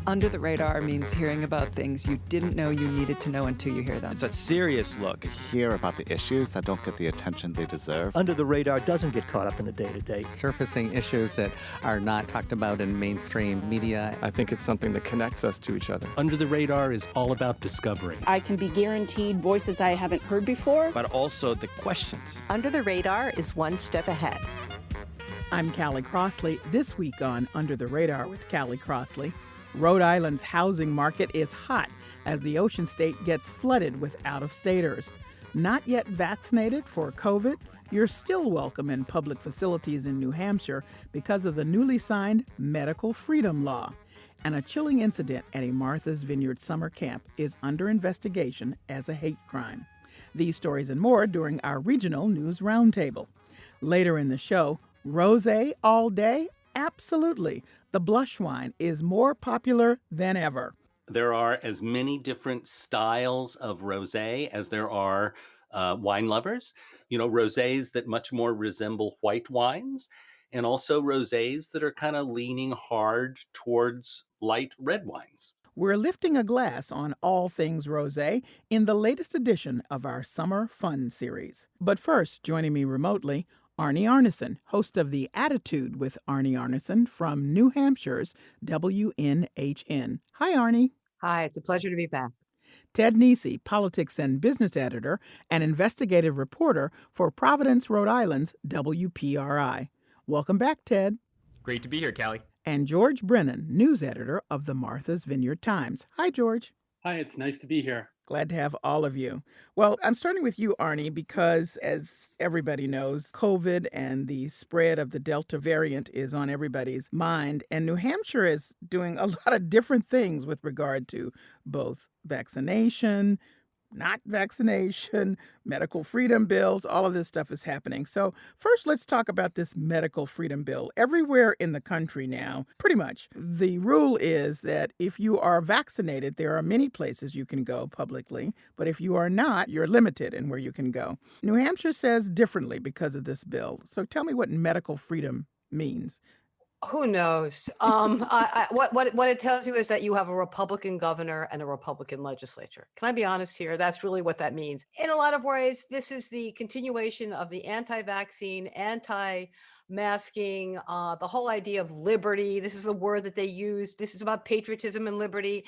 Under the radar means hearing about things you didn't know you needed to know until you hear them. It's a serious look. Hear about the issues that don't get the attention they deserve. Under the radar doesn't get caught up in the day-to-day. Surfacing issues that are not talked about in mainstream media. I think it's something that connects us to each other. Under the radar is all about discovery. I can be guaranteed voices I haven't heard before. But also the questions. Under the radar is one step ahead. I'm Callie Crossley. This week on Under the Radar with Callie Crossley, Rhode Island's housing market is hot as the Ocean State gets flooded with out-of-staters. Not yet vaccinated for COVID? You're still welcome in public facilities in New Hampshire because of the newly signed Medical Freedom Law. And a chilling incident at a Martha's Vineyard summer camp is under investigation as a hate crime. These stories and more during our regional news roundtable. Later in the show, rosé all day? Absolutely. The blush wine is more popular than ever. There are as many different styles of rosé as there are wine lovers. You know, rosés that much more resemble white wines, and also rosés that are kind of leaning hard towards light red wines. We're lifting a glass on all things rosé in the latest edition of our Summer Fun series. But first, joining me remotely, Arnie Arneson, host of The Attitude with Arnie Arneson from New Hampshire's WNHN. Hi, Arnie. Hi, it's a pleasure to be back. Ted Nesi, politics and business editor and investigative reporter for Providence, Rhode Island's WPRI. Welcome back, Ted. Great to be here, Callie. And George Brennan, news editor of the Martha's Vineyard Times. Hi, George. Hi, it's nice to be here. Glad to have all of you. Well, I'm starting with you, Arnie, because as everybody knows, COVID and the spread of the Delta variant is on everybody's mind. And New Hampshire is doing a lot of different things with regard to both vaccination, not vaccination, medical freedom bills, all of this stuff is happening. So first, let's talk about this medical freedom bill. Everywhere in the country now, pretty much, the rule is that if you are vaccinated, there are many places you can go publicly, but if you are not, you're limited in where you can go. New Hampshire says differently because of this bill. So tell me what medical freedom means. Who knows? What it tells you is that you have a Republican governor and a Republican legislature. Can I be honest here? That's really what that means. In a lot of ways, this is the continuation of the anti-vaccine, anti-masking, the whole idea of liberty. This is the word that they use. This is about patriotism and liberty.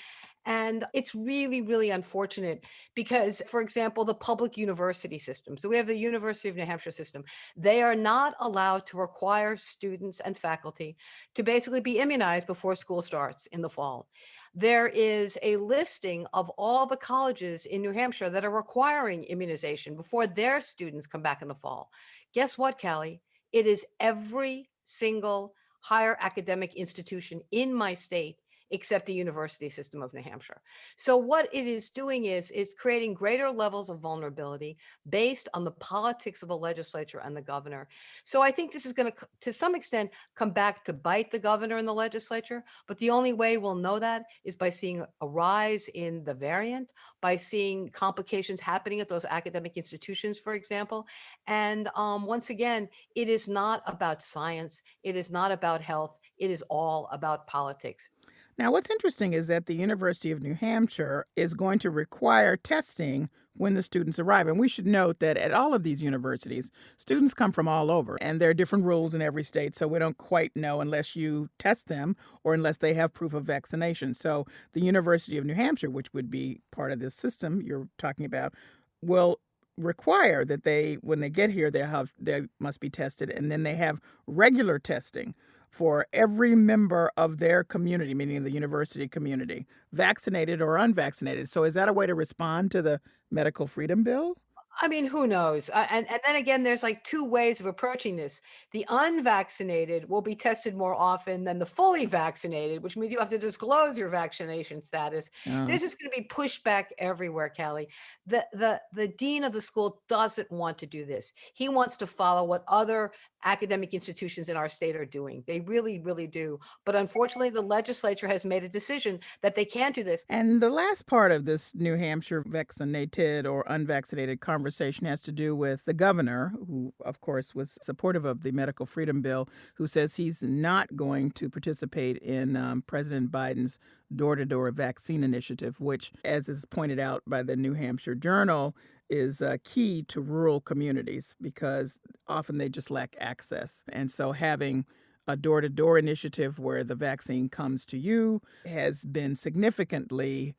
And it's really, really unfortunate because, for example, the public university system. So we have the University of New Hampshire system. They are not allowed to require students and faculty to basically be immunized before school starts in the fall. There is a listing of all the colleges in New Hampshire that are requiring immunization before their students come back in the fall. Guess what, Callie? It is every single higher academic institution in my state except the university system of New Hampshire. So what it is doing is creating greater levels of vulnerability based on the politics of the legislature and the governor. So I think this is going to some extent, come back to bite the governor and the legislature. But the only way we'll know that is by seeing a rise in the variant, by seeing complications happening at those academic institutions, for example. And once again, it is not about science. It is not about health. It is all about politics. Now, what's interesting is that the University of New Hampshire is going to require testing when the students arrive. And we should note that at all of these universities, students come from all over, and there are different rules in every state, so we don't quite know unless you test them or unless they have proof of vaccination. So the University of New Hampshire, which would be part of this system you're talking about, will require that when they get here, they must be tested, and then they have regular testing for every member of their community, meaning the university community, vaccinated or unvaccinated. So is that a way to respond to the medical freedom bill? I mean, who knows? And then again, there's like two ways of approaching this. The unvaccinated will be tested more often than the fully vaccinated, which means you have to disclose your vaccination status. This is going to be pushed back everywhere, Callie. The dean of the school doesn't want to do this. He wants to follow what other academic institutions in our state are doing. They really, really do. But unfortunately, the legislature has made a decision that they can't do this. And the last part of this New Hampshire vaccinated or unvaccinated conversation has to do with the governor, who, of course, was supportive of the medical freedom bill, who says he's not going to participate in President Biden's door-to-door vaccine initiative, which, as is pointed out by the New Hampshire Journal, is key to rural communities because often they just lack access. And so having a door-to-door initiative where the vaccine comes to you has been significantly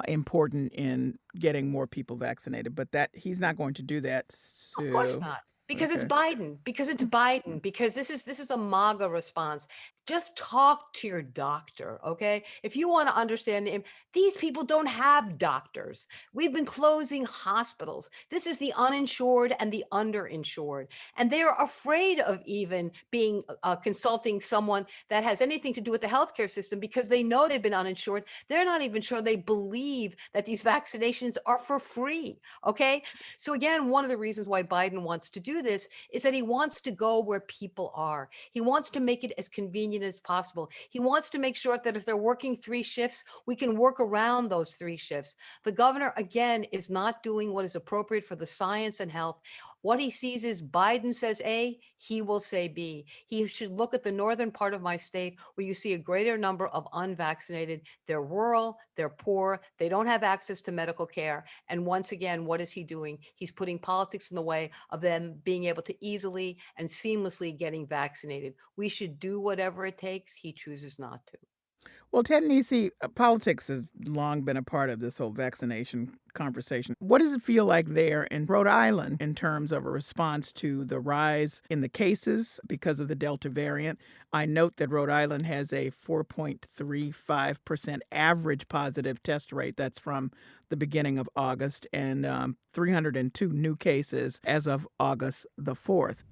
important in getting more people vaccinated. But that he's not going to do that. So, Of course not. Because it's Biden. Because it's Biden. Because this is a MAGA response. Just talk to your doctor, okay? If you want to understand these people don't have doctors. We've been closing hospitals. This is the uninsured and the underinsured. And they are afraid of even being consulting someone that has anything to do with the healthcare system because they know they've been uninsured. They're not even sure they believe that these vaccinations are for free, okay? So again, one of the reasons why Biden wants to do this is that he wants to go where people are. He wants to make it as convenient as possible. He wants to make sure that if they're working 3 shifts, we can work around those 3 shifts. The governor, again, is not doing what is appropriate for the science and health. What he sees is Biden says A, he will say B. He should look at the northern part of my state where you see a greater number of unvaccinated. They're rural, they're poor, they don't have access to medical care. And once again, what is he doing? He's putting politics in the way of them being able to easily and seamlessly getting vaccinated. We should do whatever it takes. He chooses not to. Well, Ted Nisi, politics has long been a part of this whole vaccination conversation. What does it feel like there in Rhode Island in terms of a response to the rise in the cases because of the Delta variant? I note that Rhode Island has a 4.35% average positive test rate. That's from the beginning of August, and 302 new cases as of August the 4th.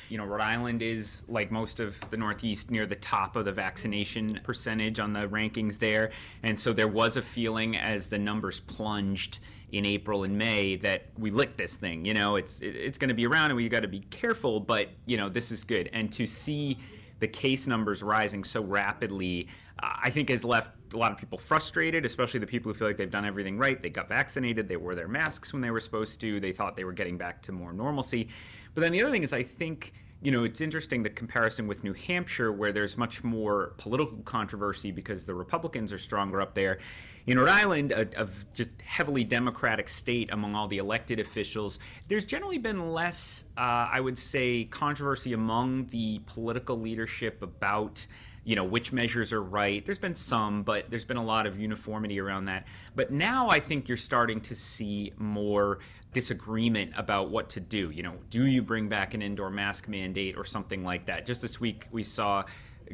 You know, Rhode Island is, like most of the Northeast, near the top of the vaccination percentage on the rankings there. And so there was a feeling as the numbers plunged in April and May that we licked this thing. You know, it's going to be around and we got to be careful, but, you know, this is good. And to see the case numbers rising so rapidly, I think has left a lot of people frustrated, especially the people who feel like they've done everything right. They got vaccinated, they wore their masks when they were supposed to, they thought they were getting back to more normalcy. But then the other thing is, I think, you know, it's interesting the comparison with New Hampshire, where there's much more political controversy because the Republicans are stronger up there. In Rhode Island, a just heavily Democratic state among all the elected officials, there's generally been less, I would say, controversy among the political leadership about, you know, which measures are right. There's been some, but there's been a lot of uniformity around that. But now I think you're starting to see more disagreement about what to do. You know, do you bring back an indoor mask mandate or something like that? Just this week we saw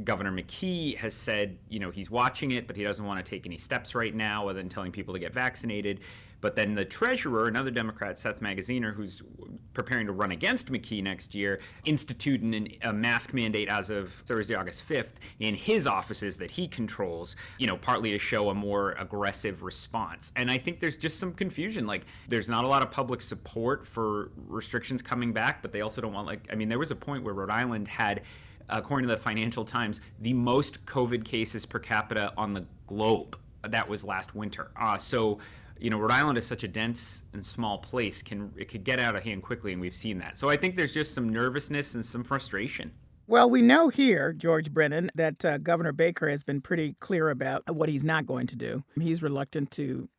Governor McKee has said, you know, he's watching it, but he doesn't want to take any steps right now other than telling people to get vaccinated. But then the treasurer, another Democrat, Seth Magaziner, who's preparing to run against McKee next year, instituted a mask mandate as of Thursday, August 5th in his offices that he controls, you know, partly to show a more aggressive response. And I think there's just some confusion. Like, there's not a lot of public support for restrictions coming back, but they also don't want, like, I mean, there was a point where Rhode Island had, according to the Financial Times, the most COVID cases per capita on the globe. That was last winter. So, you know, Rhode Island is such a dense and small place, it could get out of hand quickly, and we've seen that. So I think there's just some nervousness and some frustration. Well, we know here, George Brennan, that Governor Baker has been pretty clear about what he's not going to do. He's reluctant to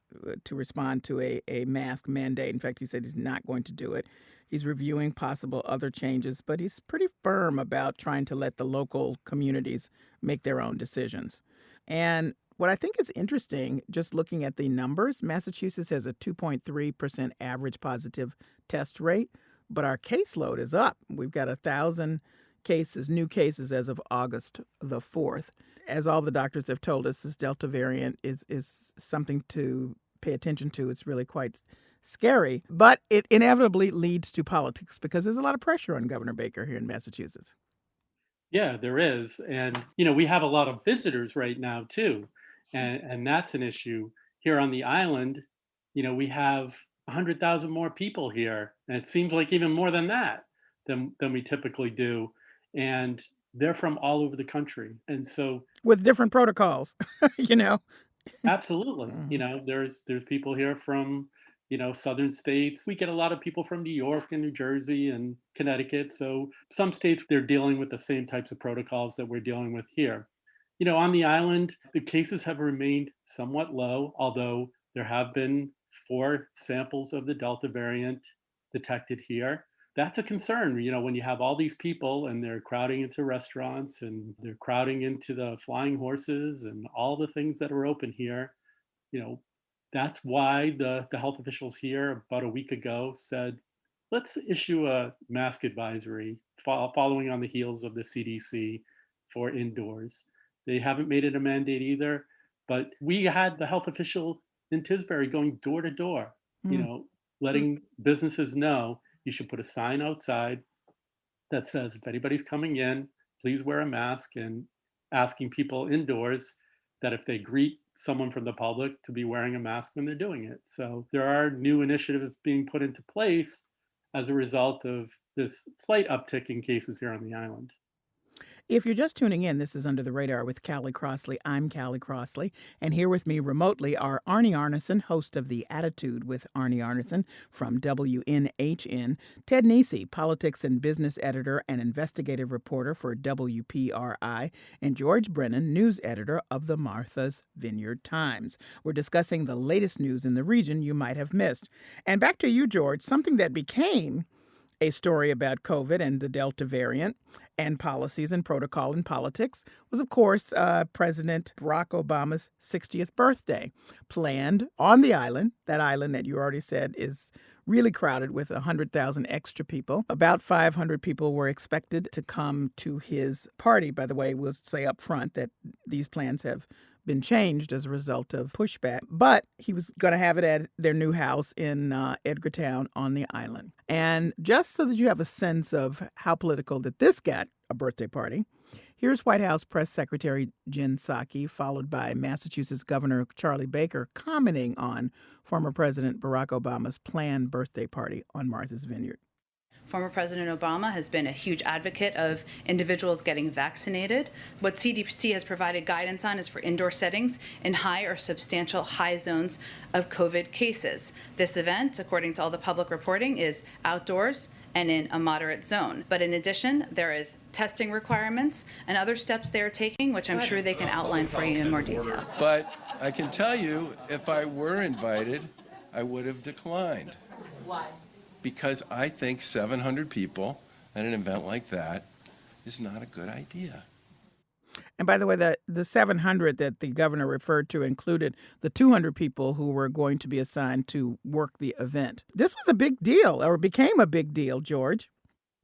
respond to a mask mandate. In fact, he said he's not going to do it. He's reviewing possible other changes, but he's pretty firm about trying to let the local communities make their own decisions. And what I think is interesting, just looking at the numbers, Massachusetts has a 2.3% average positive test rate, but our caseload is up. We've got 1,000 cases, new cases as of August the 4th. As all the doctors have told us, this Delta variant is something to pay attention to. It's really quite scary, but it inevitably leads to politics because there's a lot of pressure on Governor Baker here in Massachusetts. Yeah, there is. And, you know, we have a lot of visitors right now, too. And that's an issue. Here on the island, you know, we have 100,000 more people here. And it seems like even more than that than we typically do. and they're from all over the country. And so With different protocols, you know. absolutely, Mhm. there's people here from, southern states. We get a lot of people from New York and New Jersey and Connecticut. So some states, they're dealing with the same types of protocols that we're dealing with here. On the island, the cases have remained somewhat low, although there have been 4 samples of the Delta variant detected here. That's a concern, when you have all these people and they're crowding into restaurants and they're crowding into the flying horses and all the things that are open here. You know, that's why the health officials here about a week ago said, let's issue a mask advisory following on the heels of the CDC for indoors. They haven't made it a mandate either, but we had the health official in Tisbury going door to door, you Mm. know, letting businesses know you should put a sign outside that says if anybody's coming in, please wear a mask, and asking people indoors that if they greet someone from the public to be wearing a mask when they're doing it. So there are new initiatives being put into place as a result of this slight uptick in cases here on the island. If you're just tuning in, this is Under the Radar with Callie Crossley. I'm Callie Crossley, and here with me remotely are Arnie Arneson, host of The Attitude with Arnie Arneson from WNHN, Ted Nesi, politics and business editor and investigative reporter for WPRI, and George Brennan, news editor of the Martha's Vineyard Times. We're discussing the latest news in the region you might have missed. And back to you, George, something that became a story about COVID and the Delta variant and policies and protocol in politics was, of course, President Barack Obama's 60th birthday, planned on the island, that island that you already said is really crowded with 100,000 extra people. About 500 people were expected to come to his party. By the way, we'll say up front that these plans have been changed as a result of pushback, but he was going to have it at their new house in Edgartown on the island. And just so that you have a sense of how political that this got, a birthday party, here's White House Press Secretary Jen Psaki, followed by Massachusetts Governor Charlie Baker, commenting on former President Barack Obama's planned birthday party on Martha's Vineyard. Former President Obama has been a huge advocate of individuals getting vaccinated. What CDC has provided guidance on is for indoor settings in high or substantial high zones of COVID cases. This event, according to all the public reporting, is outdoors and in a moderate zone. But in addition, there is testing requirements and other steps they are taking, which I'm sure they can outline for you in more detail. But I can tell you, if I were invited, I would have declined. Why? Because I think 700 people at an event like that is not a good idea. And by the way, the 700 that the governor referred to included the 200 people who were going to be assigned to work the event. This was a big deal, or became a big deal, George.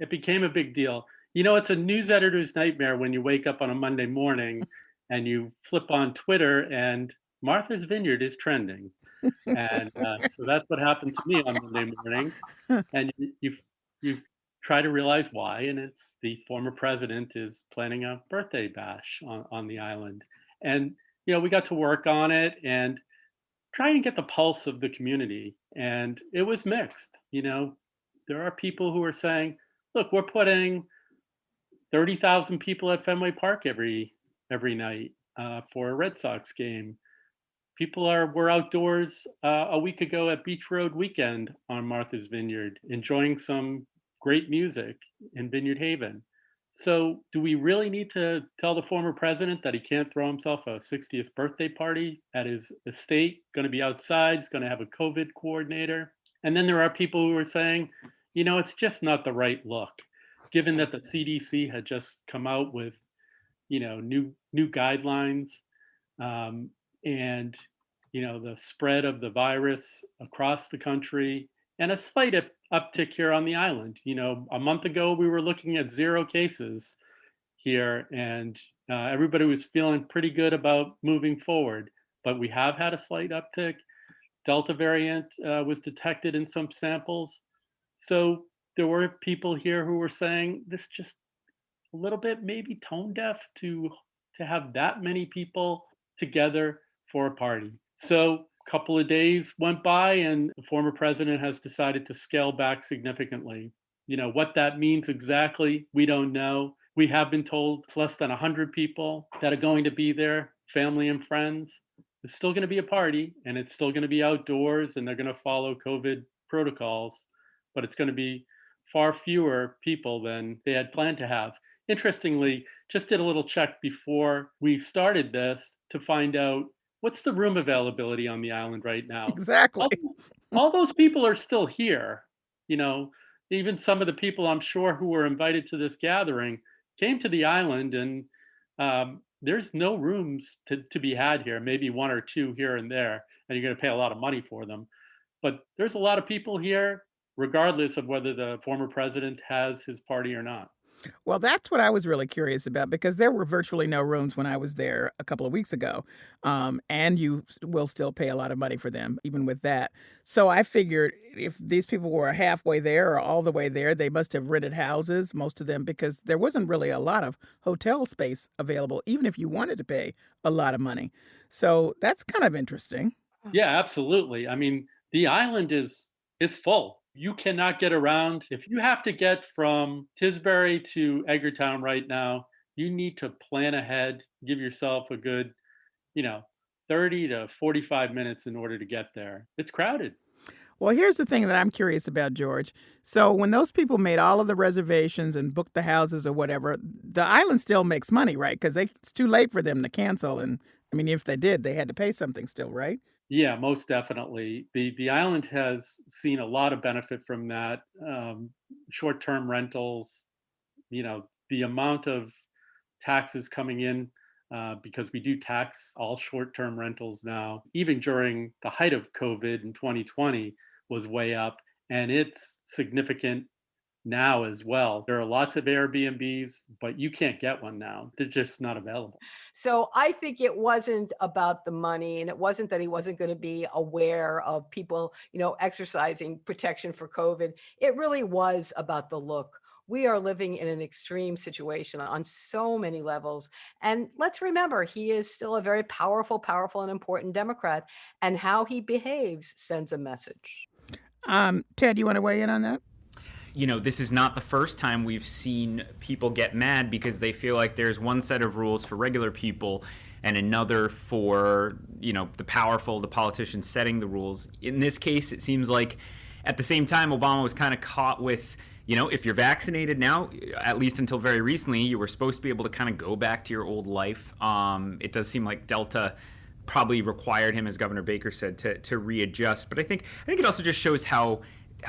It became a big deal. It's a news editor's nightmare when you wake up on a Monday morning and you flip on Twitter and Martha's Vineyard is trending. And so that's what happened to me on Monday morning. And you try to realize why, and it's the former president is planning a birthday bash on the island. And we got to work on it and trying to get the pulse of the community. And it was mixed. There are people who are saying, look, we're putting 30,000 people at Fenway Park every night for a Red Sox game. People were outdoors a week ago at Beach Road Weekend on Martha's Vineyard, enjoying some great music in Vineyard Haven. So do we really need to tell the former president that he can't throw himself a 60th birthday party at his estate, going to be outside, he's going to have a COVID coordinator? And then there are people who are saying, it's just not the right look, given that the CDC had just come out with, new guidelines. And the spread of the virus across the country and a slight uptick here on the island. A month ago we were looking at 0 cases here, and everybody was feeling pretty good about moving forward. But we have had a slight uptick. Delta variant was detected in some samples. So there were people here who were saying this just a little bit maybe tone deaf to have that many people together for a party. So a couple of days went by and the former president has decided to scale back significantly. What that means exactly, we don't know. We have been told it's less than 100 people that are going to be there, family and friends. It's still going to be a party, and it's still going to be outdoors, and they're going to follow COVID protocols, but it's going to be far fewer people than they had planned to have. Interestingly, just did a little check before we started this to find out what's the room availability on the island right now. Exactly. All those people are still here. You know, even some of the people I'm sure who were invited to this gathering came to the island, and there's no rooms to be had here, maybe one or two here and there, and you're going to pay a lot of money for them. But there's a lot of people here, regardless of whether the former president has his party or not. Well, that's what I was really curious about because there were virtually no rooms when I was there a couple of weeks ago. And you will still pay a lot of money for them, even with that. So I figured if these people were halfway there or all the way there, they must have rented houses, most of them, because there wasn't really a lot of hotel space available, even if you wanted to pay a lot of money. So that's kind of interesting. Yeah, absolutely. I mean, the island is full. You cannot get around. If you have to get from Tisbury to Edgartown right now, you need to plan ahead, give yourself a good, 30 to 45 minutes in order to get there. It's crowded. Well, here's the thing that I'm curious about, George. So when those people made all of the reservations and booked the houses or whatever, the island still makes money, right? Because it's too late for them to cancel. And I mean, if they did, they had to pay something still, right? Yeah, most definitely. The island has seen a lot of benefit from that. Short-term rentals, the amount of taxes coming in, because we do tax all short-term rentals now, even during the height of COVID in 2020 was way up, and it's significant now as well. There are lots of Airbnbs, but you can't get one now. They're just not available. So I think it wasn't about the money, and it wasn't that he wasn't going to be aware of people, exercising protection for COVID. It really was about the look. We are living in an extreme situation on so many levels. And let's remember, he is still a very powerful and important Democrat, and how he behaves sends a message. Ted, you want to weigh in on that? This is not the first time we've seen people get mad because they feel like there's one set of rules for regular people and another for, the powerful, the politicians setting the rules. In this case, it seems like at the same time, Obama was kind of caught with, if you're vaccinated now, at least until very recently, you were supposed to be able to kind of go back to your old life. It does seem like Delta probably required him, as Governor Baker said, to readjust. But I think it also just shows how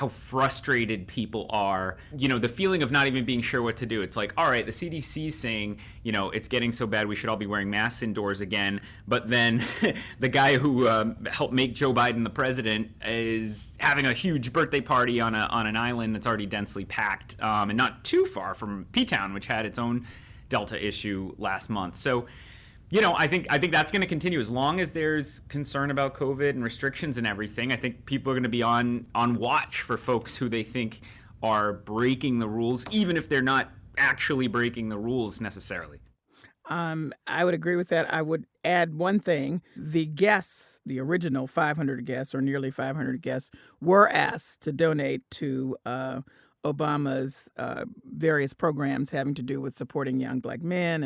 frustrated people are, the feeling of not even being sure what to do. It's like, all right, the CDC is saying, it's getting so bad we should all be wearing masks indoors again. But then the guy who helped make Joe Biden the president is having a huge birthday party on an island that's already densely packed, and not too far from P-Town, which had its own Delta issue last month. So, I think that's going to continue as long as there's concern about COVID and restrictions and everything. I think people are going to be on watch for folks who they think are breaking the rules, even if they're not actually breaking the rules necessarily. I would agree with that. I would add one thing. The guests, the original 500 guests or nearly 500 guests, were asked to donate to Obama's various programs having to do with supporting young Black men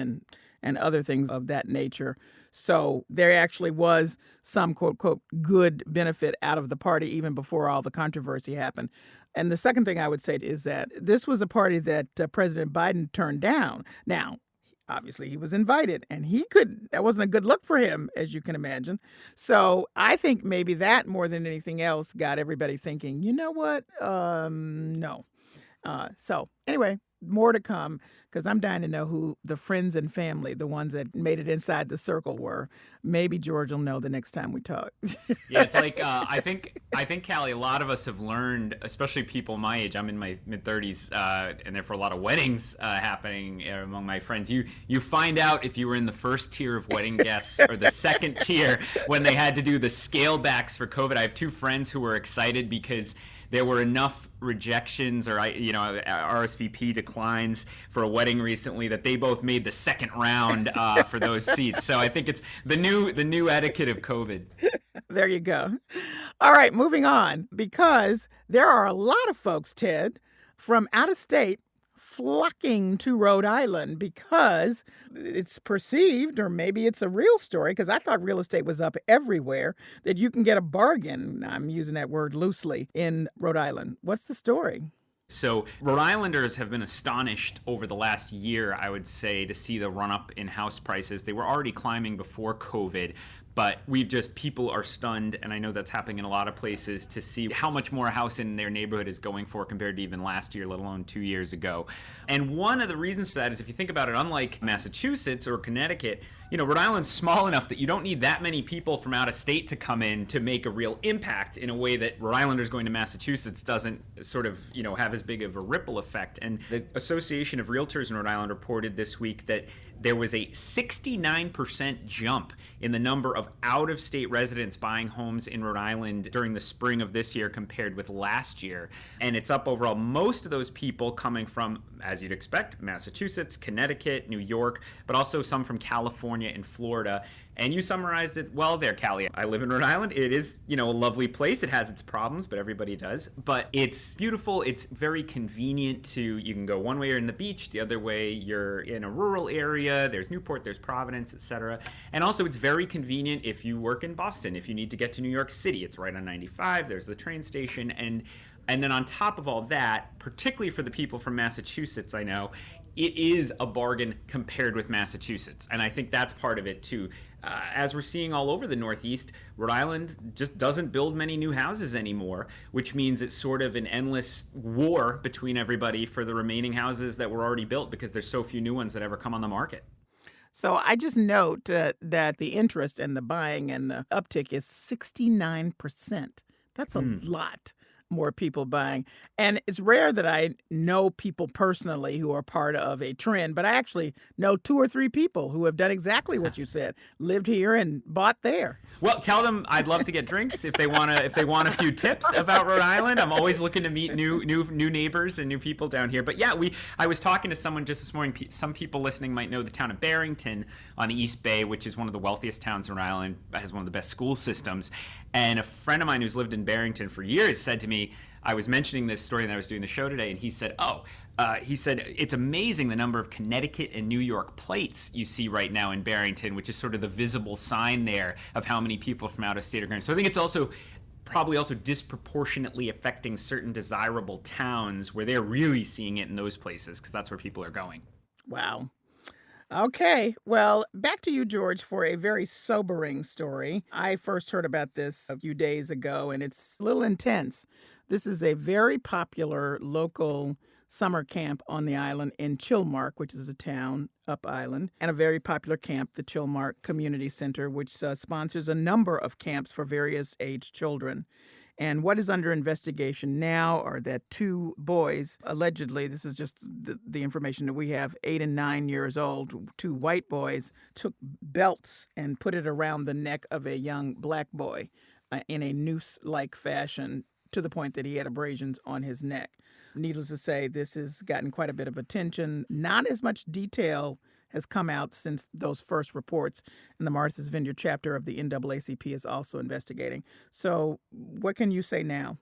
and other things of that nature. So there actually was some, quote, quote, good benefit out of the party even before all the controversy happened. And the second thing I would say is that this was a party that President Biden turned down. Now, obviously, he was invited, and that wasn't a good look for him, as you can imagine. So I think maybe that, more than anything else, got everybody thinking, you know what? No. So anyway, more to come, because I'm dying to know who the friends and family, the ones that made it inside the circle, were. Maybe George will know the next time we talk. Yeah, it's like I think, Callie, a lot of us have learned, especially people my age. I'm in my mid-30s, and therefore a lot of weddings happening among my friends. You find out if you were in the first tier of wedding guests or the second tier when they had to do the scale backs for COVID. I have two friends who were excited because there were enough rejections or RSVP declines for a wedding recently that they both made the second round for those seats. So I think it's the new etiquette of COVID. There you go. All right, moving on, because there are a lot of folks, Ted, from out of state flocking to Rhode Island because it's perceived, or maybe it's a real story, because I thought real estate was up everywhere, that you can get a bargain, I'm using that word loosely, in Rhode Island. What's the story? So Rhode Islanders have been astonished over the last year, I would say, to see the run up in house prices. They were already climbing before COVID, but people are stunned, and I know that's happening in a lot of places, to see how much more a house in their neighborhood is going for compared to even last year, let alone 2 years ago. And one of the reasons for that is, if you think about it, unlike Massachusetts or Connecticut, Rhode Island's small enough that you don't need that many people from out of state to come in to make a real impact in a way that Rhode Islanders going to Massachusetts doesn't sort of, have as big of a ripple effect. And the Association of Realtors in Rhode Island reported this week that there was a 69% jump in the number of out-of-state residents buying homes in Rhode Island during the spring of this year compared with last year. And it's up overall. Most of those people coming from, as you'd expect, Massachusetts, Connecticut, New York, but also some from California and Florida. And you summarized it well there, Callie. I live in Rhode Island. It is, a lovely place. It has its problems, but everybody does. But it's beautiful. It's very convenient you can go one way you're in the beach, the other way you're in a rural area. There's Newport, there's Providence, etc. And also it's very convenient if you work in Boston. If you need to get to New York City, it's right on 95. There's the train station. And then on top of all that, particularly for the people from Massachusetts, I know, it is a bargain compared with Massachusetts. And I think that's part of it too. As we're seeing all over the Northeast, Rhode Island just doesn't build many new houses anymore, which means it's sort of an endless war between everybody for the remaining houses that were already built, because there's so few new ones that ever come on the market. So I just note that the interest and the buying and the uptick is 69%. That's a lot more people buying. And it's rare that I know people personally who are part of a trend, but I actually know 2 or 3 people who have done exactly what you said, lived here and bought there. Well, tell them I'd love to get drinks if they want a few tips about Rhode Island. I'm always looking to meet new neighbors and new people down here. But yeah, I was talking to someone just this morning. Some people listening might know the town of Barrington on the East Bay, which is one of the wealthiest towns in Rhode Island, has one of the best school systems. And a friend of mine who's lived in Barrington for years said to me, I was mentioning this story that I was doing the show today, and he said, it's amazing the number of Connecticut and New York plates you see right now in Barrington, which is sort of the visible sign there of how many people from out of state are going. So I think it's probably also disproportionately affecting certain desirable towns where they're really seeing it in those places, because that's where people are going. Wow. Okay, well, back to you, George, for a very sobering story. I first heard about this a few days ago, and it's a little intense. This is a very popular local summer camp on the island in Chilmark, which is a town up island, and a very popular camp, the Chilmark Community Center, which sponsors a number of camps for various age children. And what is under investigation now are that 2 boys, allegedly, this is just the information that we have, 8 and 9 years old, 2 white boys, took belts and put it around the neck of a young black boy in a noose-like fashion, to the point that he had abrasions on his neck. Needless to say, this has gotten quite a bit of attention. Not as much detail has come out since those first reports, and the Martha's Vineyard chapter of the NAACP is also investigating. So what can you say now?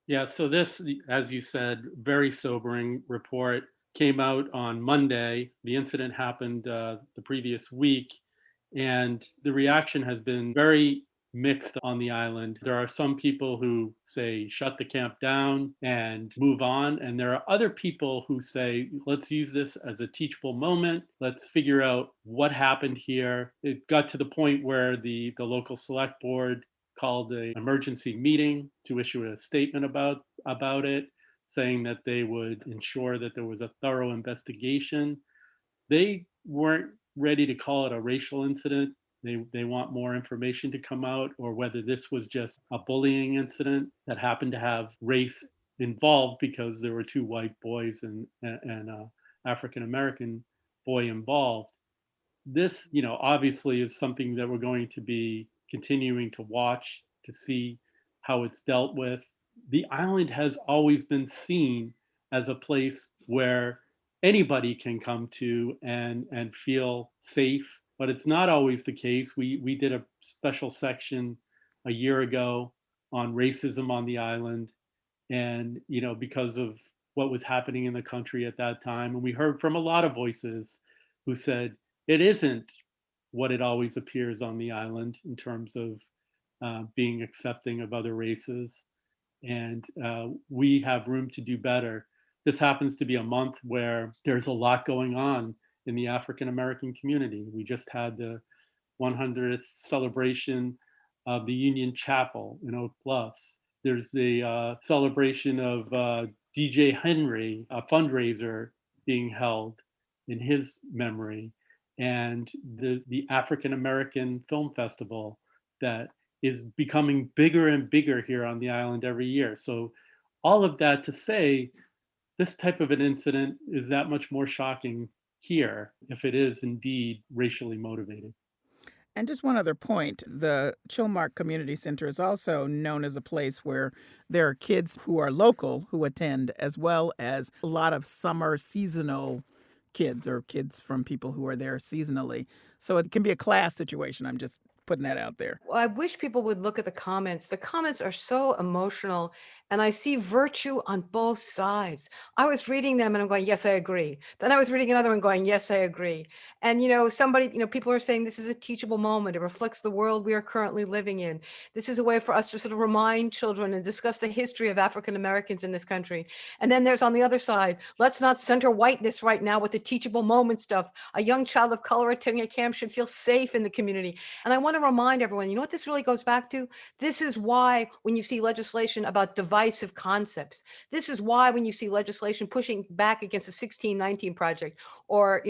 Yeah, so this, as you said, very sobering report came out on Monday. The incident happened the previous week, and the reaction has been very mixed on the island. There are some people who say shut the camp down and move on, and there are other people who say let's use this as a teachable moment. Let's figure out what happened here. It got to the point where the local select board called an emergency meeting to issue a statement about it, saying that they would ensure that there was a thorough investigation. They weren't ready to call it a racial incident. They want more information to come out, or whether this was just a bullying incident that happened to have race involved because there were 2 white boys and an African-American boy involved. This, obviously is something that we're going to be continuing to watch to see how it's dealt with. The island has always been seen as a place where anybody can come to and feel safe, but it's not always the case. We did a special section a year ago on racism on the island, and because of what was happening in the country at that time. And we heard from a lot of voices who said it isn't what it always appears on the island in terms of being accepting of other races. And we have room to do better. This happens to be a month where there's a lot going on in the African American community. We just had the 100th celebration of the Union Chapel in Oak Bluffs. There's the celebration of DJ Henry, a fundraiser being held in his memory, and the African American Film Festival that is becoming bigger and bigger here on the island every year. So all of that to say, this type of an incident is that much more shocking here if it is indeed racially motivated. And just one other point, the Chilmark Community Center is also known as a place where there are kids who are local who attend, as well as a lot of summer seasonal kids or kids from people who are there seasonally. So it can be a class situation. I'm just putting that out there. Well, I wish people would look at the comments. The comments are so emotional, and I see virtue on both sides. I was reading them and I'm going, yes, I agree. Then I was reading another one going, yes, I agree. And, people are saying this is a teachable moment. It reflects the world we are currently living in. This is a way for us to sort of remind children and discuss the history of African Americans in this country. And then there's on the other side, let's not center whiteness right now with the teachable moment stuff. A young child of color attending a camp should feel safe in the community. And I want to remind everyone, you know what this really goes back to? This is why when you see legislation about divisive concepts, this is why when you see legislation pushing back against the 1619 Project, or,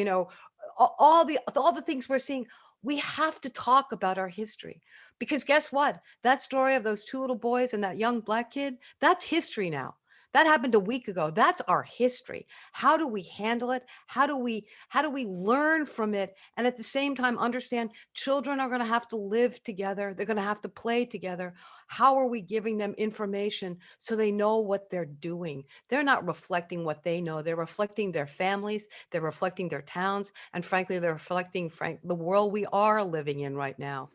all the things we're seeing, we have to talk about our history. Because guess what? That story of those two little boys and that young Black kid, that's history now. That happened a week ago. That's our history. How do we handle it? How do we learn from it? And at the same time, understand children are going to have to live together. They're going to have to play together. How are we giving them information so they know what they're doing? They're not reflecting what they know. They're reflecting their families. They're reflecting their towns. And frankly, they're reflecting the world we are living in right now.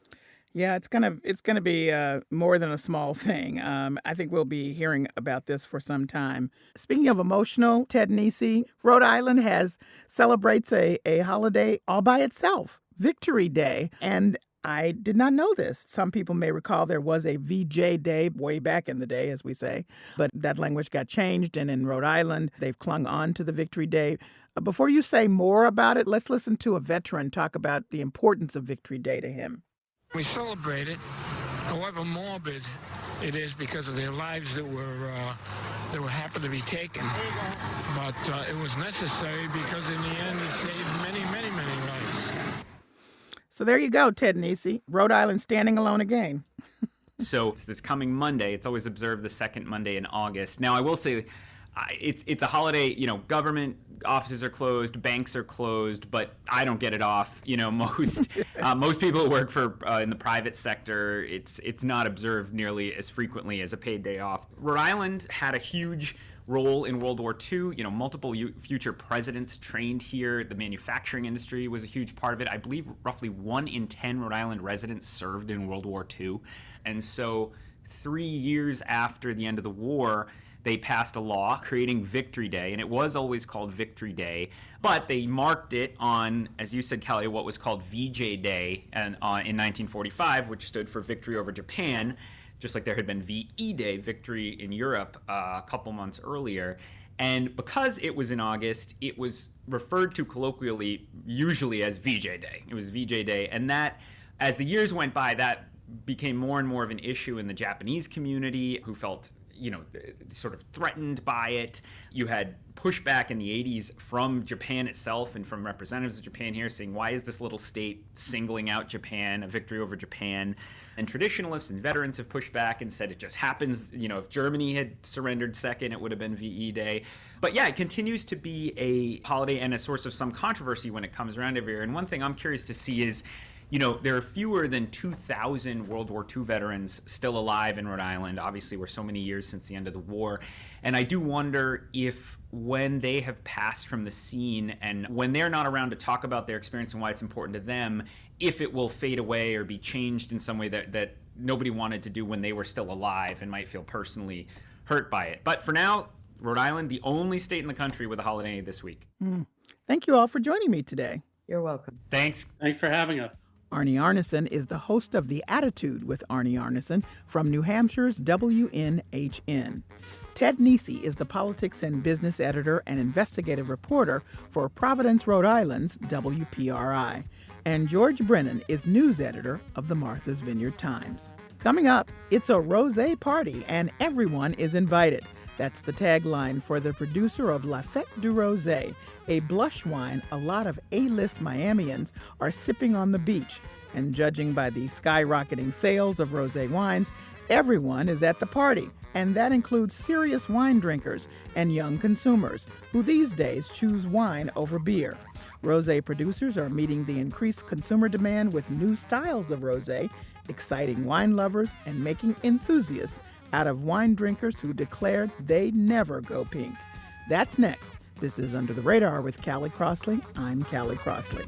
Yeah, it's gonna be more than a small thing. I think we'll be hearing about this for some time. Speaking of emotional, Ted Nisi, Rhode Island celebrates a holiday all by itself, Victory Day, and I did not know this. Some people may recall there was a VJ Day way back in the day, as we say, but that language got changed, and in Rhode Island, they've clung on to the Victory Day. Before you say more about it, let's listen to a veteran talk about the importance of Victory Day to him. We celebrate it, however morbid it is because of their lives that were happened to be taken. But it was necessary because in the end it saved many, many, many lives. So there you go, Ted Nisi. Rhode Island standing alone again. So it's this coming Monday. It's always observed the second Monday in August. Now, I will say it's a holiday, government offices are closed, banks are closed, but I don't get it off. Most people who work for in the private sector, it's not observed nearly as frequently as a paid day off. Rhode Island had a huge role in World War II. Multiple future presidents trained here. The manufacturing industry was a huge part of it. I believe roughly 1 in 10 Rhode Island residents served in World War II. And so 3 years after the end of the war, they passed a law creating Victory Day, and it was always called Victory Day, but they marked it on, as you said, Kelly, what was called VJ Day in 1945, which stood for Victory over Japan, just like there had been VE Day, Victory in Europe, a couple months earlier. And because it was in August, it was referred to colloquially usually as VJ Day. It was VJ Day, and that, as the years went by, that became more and more of an issue in the Japanese community, who felt sort of threatened by it. You had pushback in the 80s from Japan itself and from representatives of Japan here saying, why is this little state singling out Japan, a victory over Japan? And traditionalists and veterans have pushed back and said it just happens. If Germany had surrendered second, it would have been VE Day. But yeah, it continues to be a holiday and a source of some controversy when it comes around every year. And one thing I'm curious to see is, there are fewer than 2,000 World War II veterans still alive in Rhode Island. Obviously, we're so many years since the end of the war. And I do wonder if when they have passed from the scene and when they're not around to talk about their experience and why it's important to them, if it will fade away or be changed in some way that nobody wanted to do when they were still alive and might feel personally hurt by it. But for now, Rhode Island, the only state in the country with a holiday this week. Thank you all for joining me today. You're welcome. Thanks. Thanks for having us. Arnie Arneson is the host of The Attitude with Arnie Arneson from New Hampshire's WNHN. Ted Nesi is the politics and business editor and investigative reporter for Providence, Rhode Island's WPRI. And George Brennan is news editor of the Martha's Vineyard Times. Coming up, it's a rosé party and everyone is invited. That's the tagline for the producer of La Fête du Rosé, a blush wine a lot of A-list Miamians are sipping on the beach. And judging by the skyrocketing sales of rosé wines, everyone is at the party. And that includes serious wine drinkers and young consumers who these days choose wine over beer. Rosé producers are meeting the increased consumer demand with new styles of rosé, exciting wine lovers and making enthusiasts out of wine drinkers who declared they'd never go pink. That's next. This is Under the Radar with Callie Crossley. I'm Callie Crossley.